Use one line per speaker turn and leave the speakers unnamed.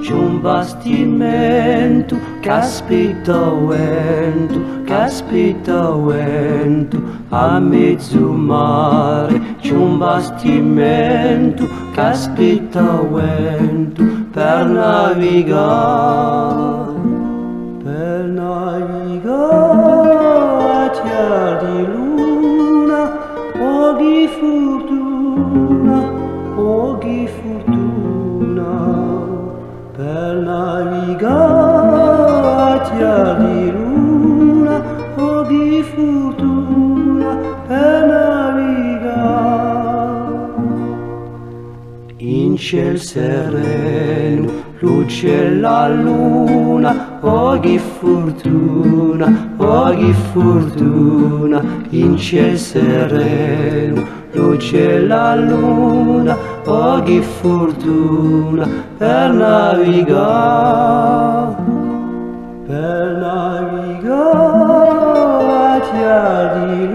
c'è un bastimento che aspetta vento, a mezzo mare c'è un bastimento che aspetta vento per navigare a terra di luna, oggi fortuna, per navigare a terra di luna, oggi fortuna, per navigare. In ciel sereno, luce la luna, oggi fortuna, in ciel sereno, luce la luna, oggi fortuna, per navigare a terra di